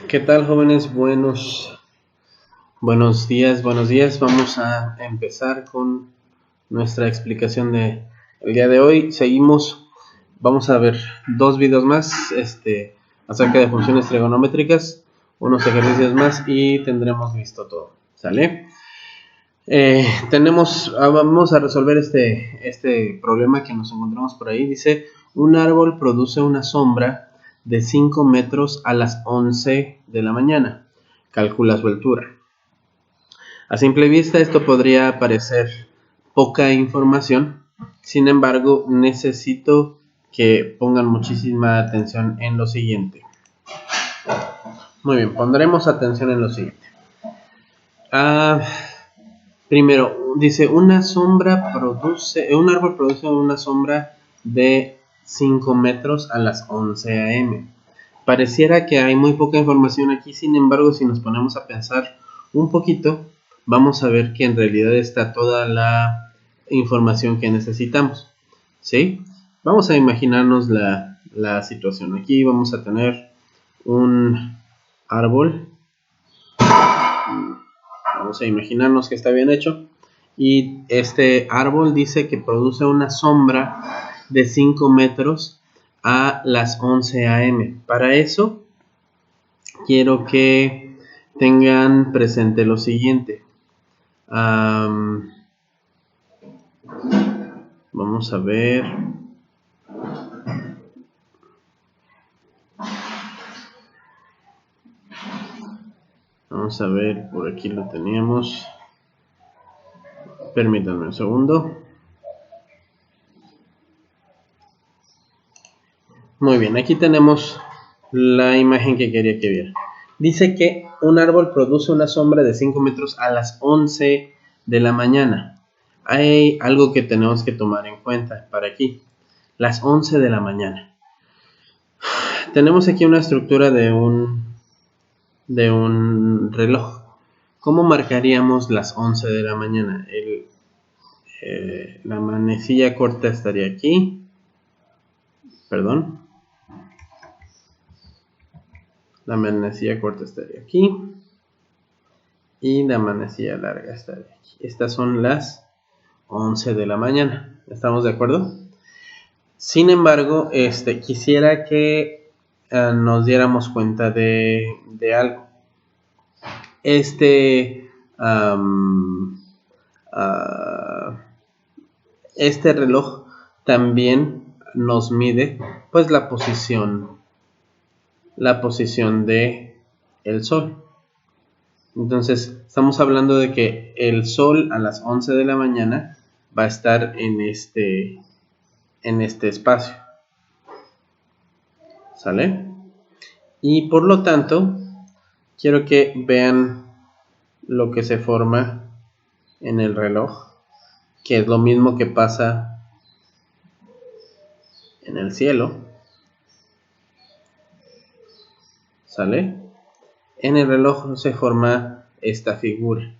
¿Qué tal, jóvenes? Buenos días. Vamos a empezar con nuestra explicación de el día de hoy. Vamos a ver dos videos más acerca de funciones trigonométricas, unos ejercicios más y tendremos visto todo. ¿Sale? Vamos a resolver este problema que nos encontramos por ahí. Dice, un árbol produce una sombra de 5 metros a las 11 de la mañana. Calcula su altura. A simple vista esto podría parecer poca información. Sin embargo, necesito que pongan muchísima atención en lo siguiente. Muy bien, pondremos atención en lo siguiente. Primero, dice, un árbol produce una sombra de 5 metros a las 11 a.m. Pareciera que hay muy poca información aquí, sin embargo, si nos ponemos a pensar un poquito, vamos a ver que en realidad está toda la información que necesitamos, ¿sí? Vamos a imaginarnos la situación. Aquí vamos a tener un árbol. Vamos a imaginarnos que está bien hecho. Y este árbol dice que produce una sombra de 5 metros a las 11 a.m. Para eso, quiero que tengan presente lo siguiente. Vamos a ver. Vamos a ver, por aquí lo teníamos. Permítanme un segundo. Muy bien, aquí tenemos la imagen que quería que vieran. Dice que un árbol produce una sombra de 5 metros a las 11 de la mañana. Hay algo que tenemos que tomar en cuenta para aquí. Las 11 de la mañana. Tenemos aquí una estructura de un reloj. ¿Cómo marcaríamos las 11 de la mañana? La manecilla corta estaría aquí. Perdón. La manecilla corta estaría aquí. Y la manecilla larga estaría aquí. Estas son las 11 de la mañana. ¿Estamos de acuerdo? Sin embargo, quisiera que nos diéramos cuenta de algo. Este reloj también nos mide pues la posición de el sol. Entonces estamos hablando de que el sol a las 11 de la mañana va a estar en este espacio, ¿sale? Y por lo tanto quiero que vean lo que se forma en el reloj, que es lo mismo que pasa en el cielo, ¿sale? En el reloj se forma esta figura.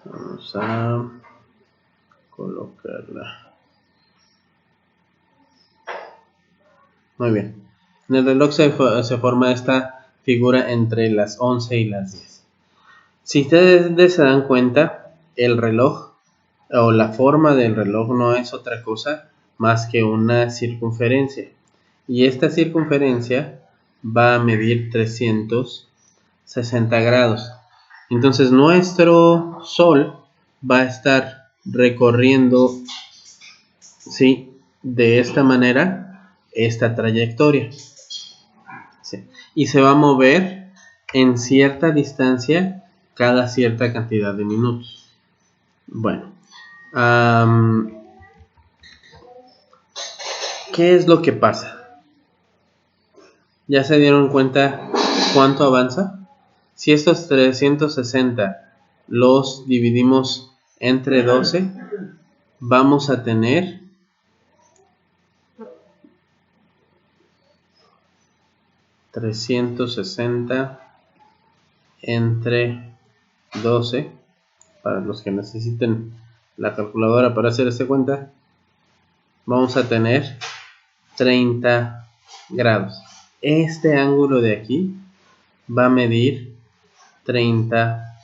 Vamos a colocarla. Muy bien. En el reloj se forma esta figura entre las 11 y las 10. Si ustedes se dan cuenta, el reloj o la forma del reloj no es otra cosa más que una circunferencia. Y esta circunferencia va a medir 360 grados. Entonces nuestro Sol va a estar recorriendo, ¿sí?, de esta manera esta trayectoria, ¿sí?, y se va a mover en cierta distancia cada cierta cantidad de minutos. Bueno, ¿qué es lo que pasa? ¿Ya se dieron cuenta cuánto avanza? Si estos 360 los dividimos entre 12, vamos a tener 360 entre 12, para los que necesiten la calculadora para hacer esta cuenta, vamos a tener 30 grados. Este ángulo de aquí va a medir 30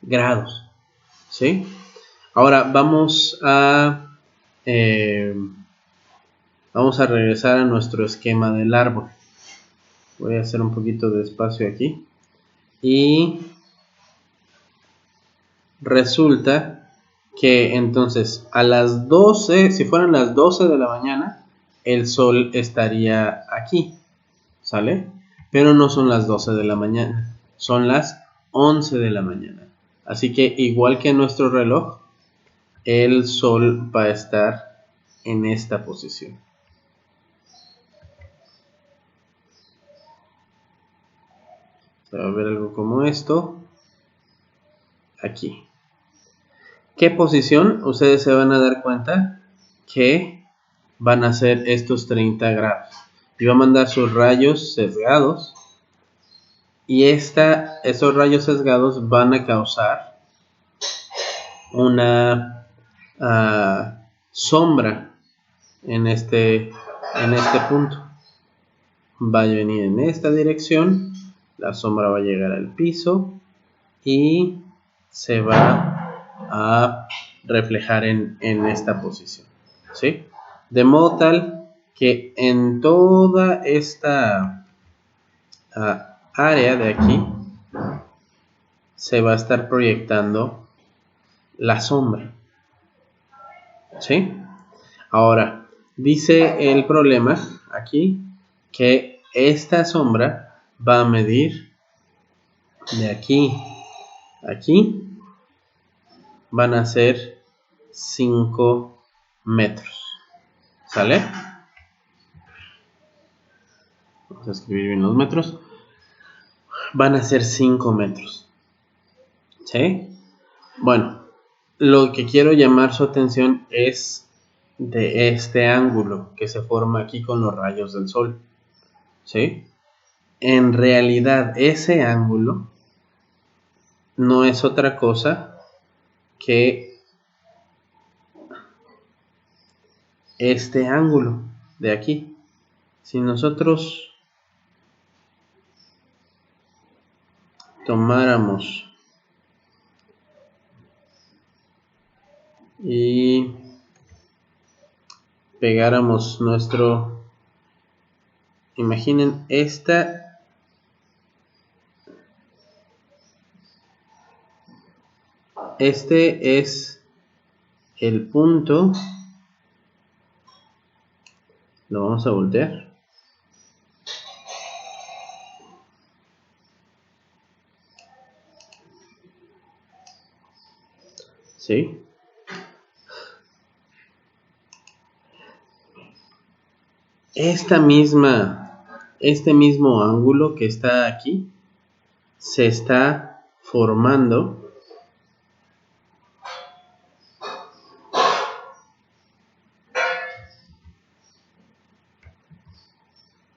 grados, ¿sí? Ahora vamos a regresar a nuestro esquema del árbol. Voy a hacer un poquito de espacio aquí. Y resulta que entonces a las 12, si fueran las 12 de la mañana, el sol estaría aquí, ¿sale? Pero no son las 12 de la mañana, son las 11 de la mañana. Así que igual que nuestro reloj, el sol va a estar en esta posición. Se va a ver algo como esto. Aquí. ¿Qué posición? Ustedes se van a dar cuenta que van a ser estos 30 grados. Y va a mandar sus rayos sesgados. Y esos rayos sesgados van a causar una sombra en este punto. Va a venir en esta dirección. La sombra va a llegar al piso. Y se va a reflejar en esta posición, ¿sí? De modo tal que en toda esta área de aquí se va a estar proyectando la sombra, ¿sí? Ahora, dice el problema aquí que esta sombra va a medir de aquí a aquí, van a ser 5 metros, ¿sale? Vamos a escribir bien los metros. Van a ser 5 metros, ¿sí? Bueno, lo que quiero llamar su atención es de este ángulo que se forma aquí con los rayos del sol, ¿sí? En realidad ese ángulo no es otra cosa que este ángulo de aquí. Si nosotros tomáramos y pegáramos imaginen este es el punto, lo vamos a voltear, ¿sí? Este mismo ángulo que está aquí se está formando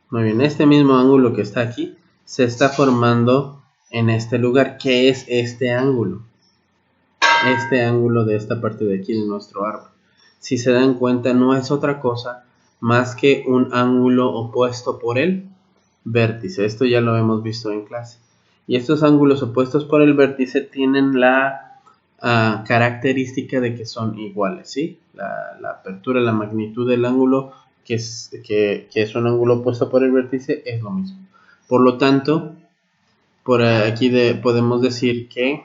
muy bien, este mismo ángulo que está aquí se está formando en este lugar. ¿Qué es este ángulo? Este ángulo de esta parte de aquí de nuestro árbol. Si se dan cuenta, no es otra cosa más que un ángulo opuesto por el vértice. Esto ya lo hemos visto en clase. Y estos ángulos opuestos por el vértice tienen la característica de que son iguales, ¿sí? La apertura, la magnitud del ángulo que es un ángulo opuesto por el vértice es lo mismo. Por lo tanto, por aquí podemos decir que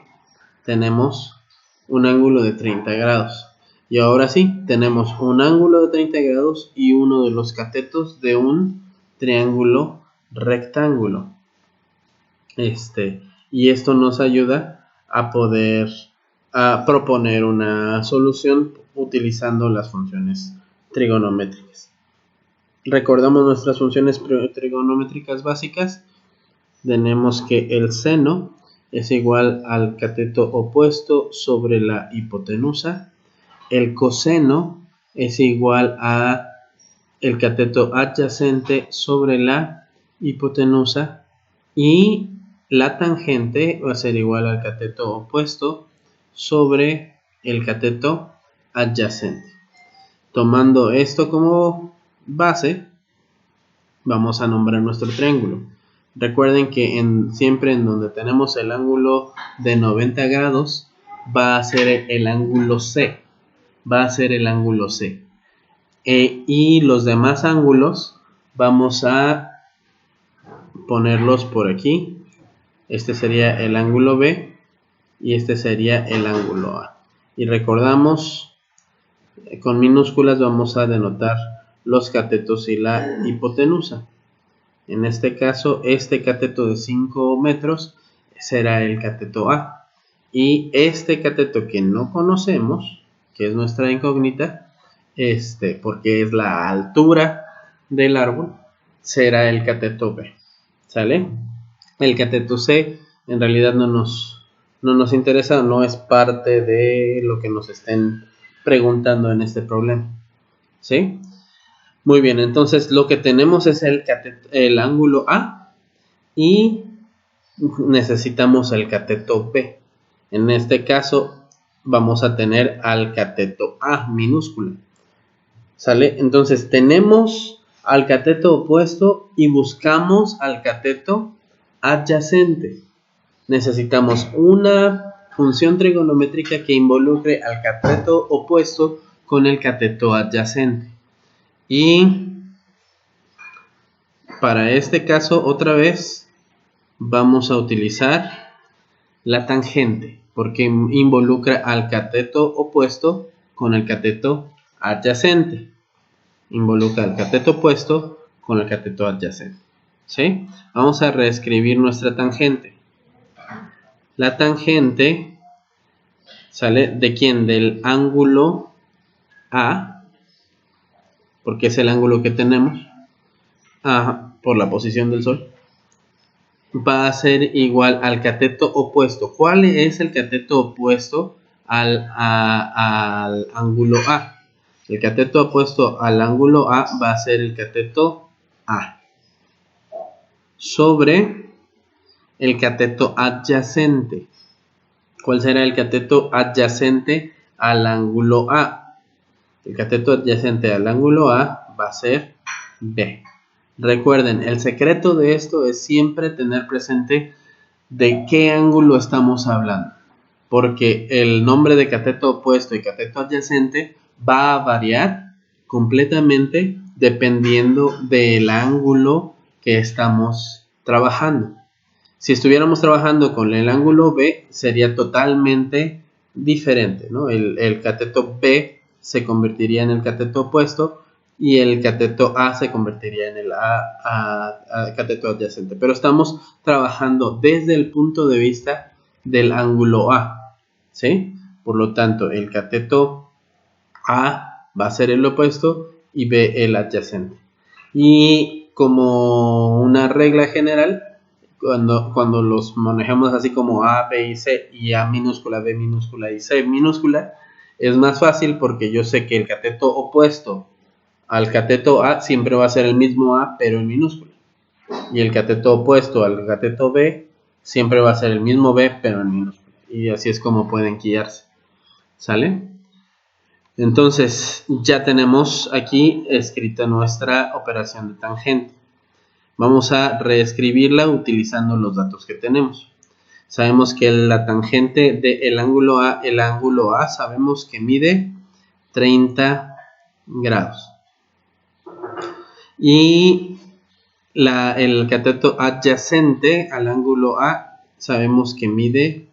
tenemos un ángulo de 30 grados. Y ahora sí, tenemos un ángulo de 30 grados y uno de los catetos de un triángulo rectángulo. Y esto nos ayuda a poder proponer una solución utilizando las funciones trigonométricas. Recordamos nuestras funciones trigonométricas básicas. Tenemos que el seno es igual al cateto opuesto sobre la hipotenusa. El coseno es igual a el cateto adyacente sobre la hipotenusa. Y la tangente va a ser igual al cateto opuesto sobre el cateto adyacente. Tomando esto como base, vamos a nombrar nuestro triángulo. Recuerden que siempre en donde tenemos el ángulo de 90 grados va a ser el ángulo C. Y los demás ángulos vamos a ponerlos por aquí. Este sería el ángulo B y este sería el ángulo A. Y recordamos, con minúsculas vamos a denotar los catetos y la hipotenusa. En este caso, este cateto de 5 metros será el cateto A. Y este cateto que no conocemos, que es nuestra incógnita, porque es la altura del árbol, será el cateto B. ¿Sale? El cateto C en realidad no nos interesa, no es parte de lo que nos estén preguntando en este problema. ¿Sí? Muy bien, entonces lo que tenemos es el ángulo A y necesitamos el cateto B. En este caso vamos a tener al cateto A minúscula. ¿Sale? Entonces tenemos al cateto opuesto y buscamos al cateto adyacente. Necesitamos una función trigonométrica que involucre al cateto opuesto con el cateto adyacente. Y para este caso, otra vez, vamos a utilizar la tangente, porque involucra al cateto opuesto con el cateto adyacente. Involucra al cateto opuesto con el cateto adyacente. ¿Sí? Vamos a reescribir nuestra tangente. La tangente sale de quién? Del ángulo A, porque es el ángulo que tenemos, por la posición del sol, va a ser igual al cateto opuesto. ¿Cuál es el cateto opuesto al ángulo A? El cateto opuesto al ángulo A va a ser el cateto A sobre el cateto adyacente. ¿Cuál será el cateto adyacente al ángulo A? El cateto adyacente al ángulo A va a ser B. Recuerden, el secreto de esto es siempre tener presente de qué ángulo estamos hablando, porque el nombre de cateto opuesto y cateto adyacente va a variar completamente dependiendo del ángulo que estamos trabajando. Si estuviéramos trabajando con el ángulo B, sería totalmente diferente, ¿no? El cateto B se convertiría en el cateto opuesto y el cateto A se convertiría en el cateto adyacente. Pero estamos trabajando desde el punto de vista del ángulo A, ¿sí? Por lo tanto, el cateto A va a ser el opuesto y B el adyacente. Y como una regla general, cuando los manejamos así como A, B y C, y A minúscula, B minúscula y C minúscula, es más fácil porque yo sé que el cateto opuesto al cateto A siempre va a ser el mismo A, pero en minúscula. Y el cateto opuesto al cateto B siempre va a ser el mismo B, pero en minúscula. Y así es como pueden guiarse. ¿Sale? Entonces, ya tenemos aquí escrita nuestra operación de tangente. Vamos a reescribirla utilizando los datos que tenemos. Sabemos que la tangente del ángulo A, sabemos que mide 30 grados. Y el cateto adyacente al ángulo A, sabemos que mide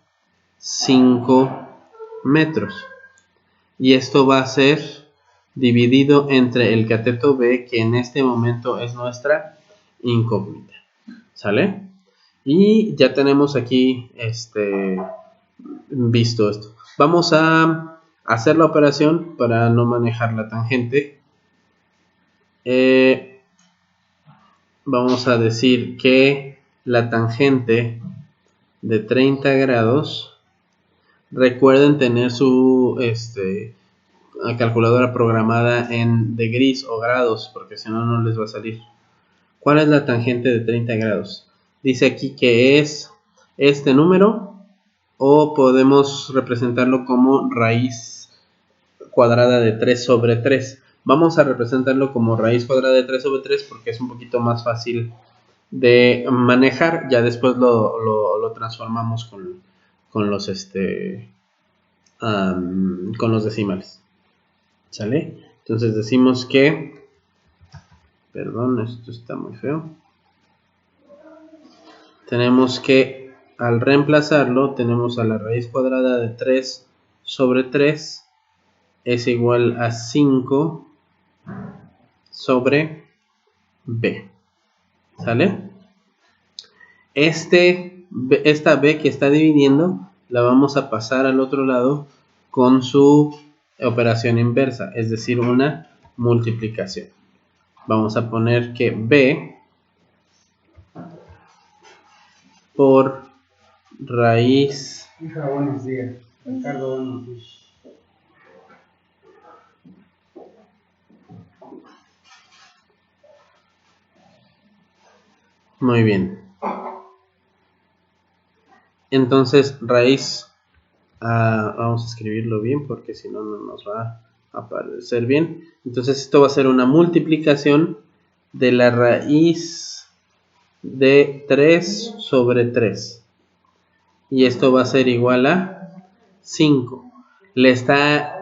5 metros. Y esto va a ser dividido entre el cateto B, que en este momento es nuestra incógnita. ¿Sale? Y ya tenemos aquí visto esto. Vamos a hacer la operación para no manejar la tangente. Vamos a decir que la tangente de 30 grados, recuerden tener su calculadora programada en degrees o grados, porque si no, no les va a salir. ¿Cuál es la tangente de 30 grados? Dice aquí que es este número o podemos representarlo como raíz cuadrada de 3 sobre 3. Vamos a representarlo como raíz cuadrada de 3 sobre 3 porque es un poquito más fácil de manejar. Ya después lo transformamos con los con los decimales. ¿Sale? Entonces decimos que, perdón, esto está muy feo. Tenemos que, al reemplazarlo, tenemos a la raíz cuadrada de 3 sobre 3 es igual a 5 sobre b. ¿Sale? Esta b que está dividiendo la vamos a pasar al otro lado con su operación inversa, es decir, una multiplicación. Vamos a poner que b por raíz. Hija, buenos días. Ricardo, buenos días. Muy bien. Entonces, raíz, vamos a escribirlo bien porque si no, no nos va a aparecer bien. Entonces, esto va a ser una multiplicación de la raíz de 3 sobre 3. Y esto va a ser igual a 5. Le está